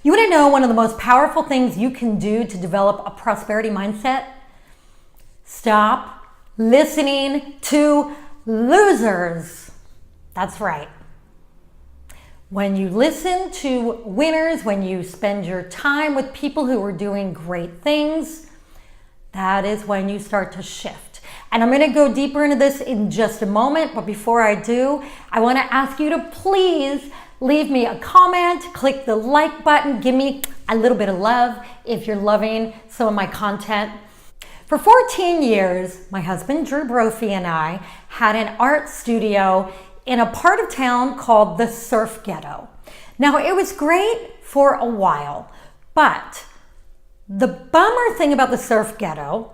You want to know one of the most powerful things you can do to develop a prosperity mindset? Stop listening to losers. That's right. When you listen to winners, when you spend your time with people who are doing great things, that is when you start to shift. And I'm going to go deeper into this in just a moment, but before I do, I want to ask you to please leave me a comment, click the like button, give me a little bit of love if you're loving some of my content. For 14 years, my husband Drew Brophy and I had an art studio in a part of town called the Surf Ghetto. Now, it was great for a while, but the bummer thing about the Surf Ghetto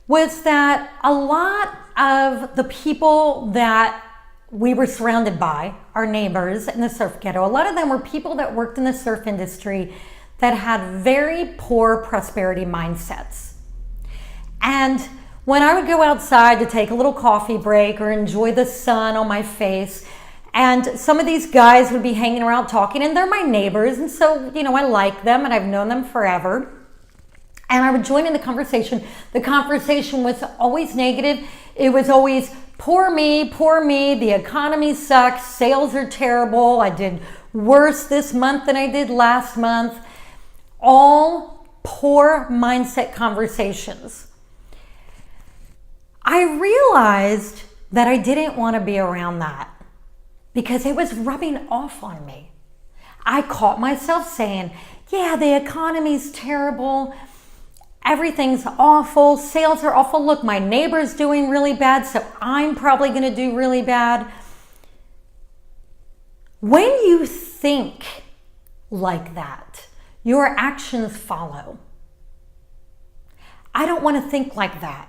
was that a lot of the people that we were surrounded by, our neighbors in the Surf Ghetto, a lot of them were people that worked in the surf industry that had very poor prosperity mindsets. And when I would go outside to take a little coffee break or enjoy the sun on my face, and some of these guys would be hanging around talking, and they're my neighbors, and so, I like them and I've known them forever. And I would join in the conversation. The conversation was always negative. It was always, poor me, the economy sucks, sales are terrible, I did worse this month than I did last month. All poor mindset conversations. I realized that I didn't want to be around that because it was rubbing off on me. I caught myself saying, yeah, the economy's terrible, everything's awful, sales are awful, look, my neighbor's doing really bad, so I'm probably going to do really bad. When you think like that, your actions follow. I don't want to think like that.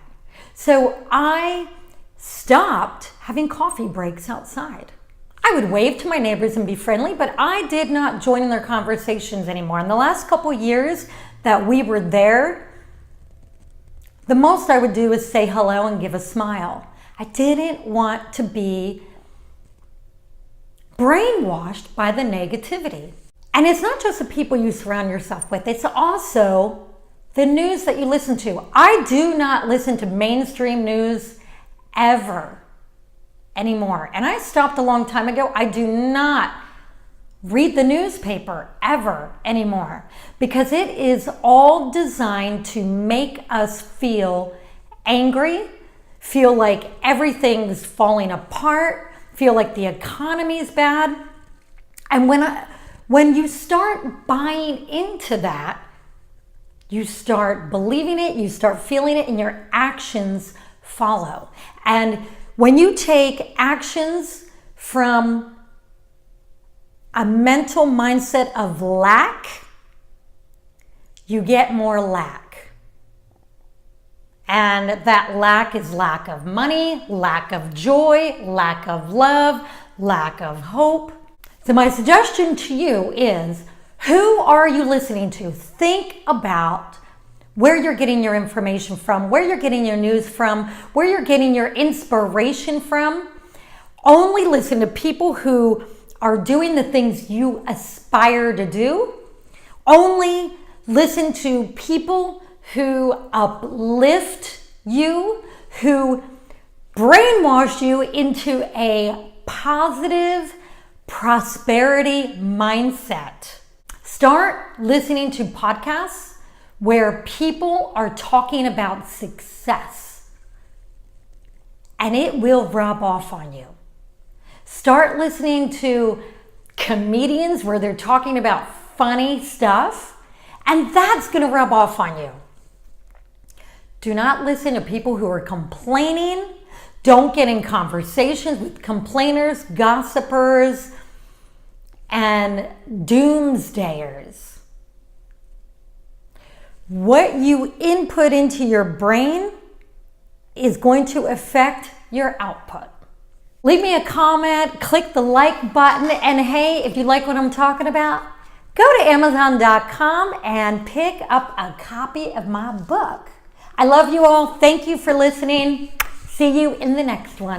So I stopped having coffee breaks outside. I would wave to my neighbors and be friendly, but I did not join in their conversations anymore. In the last couple years that we were there, the most I would do is say hello and give a smile. I didn't want to be brainwashed by the negativity. And it's not just the people you surround yourself with, it's also the news that you listen to. I do not listen to mainstream news ever anymore. And I stopped a long time ago. I do not read the newspaper ever anymore because it is all designed to make us feel angry, feel like everything's falling apart, feel like the economy's bad. And when you start buying into that, you start believing it, you start feeling it, and your actions follow. And when you take actions from a mental mindset of lack, you get more lack. And that lack is lack of money, lack of joy, lack of love, lack of hope. So my suggestion to you is, who are you listening to? Think about where you're getting your information from, where you're getting your news from, where you're getting your inspiration from. Only listen to people who are doing the things you aspire to do. Only listen to people who uplift you, who brainwash you into a positive prosperity mindset. Start listening to podcasts where people are talking about success, and it will rub off on you. Start listening to comedians where they're talking about funny stuff, and that's going to rub off on you. Do not listen to people who are complaining. Don't get in conversations with complainers, gossipers, and doomsdayers. What you input into your brain is going to affect your output. Leave me a comment, click the like button, and hey, if you like what I'm talking about, go to Amazon.com and pick up a copy of my book. I love you all. Thank you for listening. See you in the next one.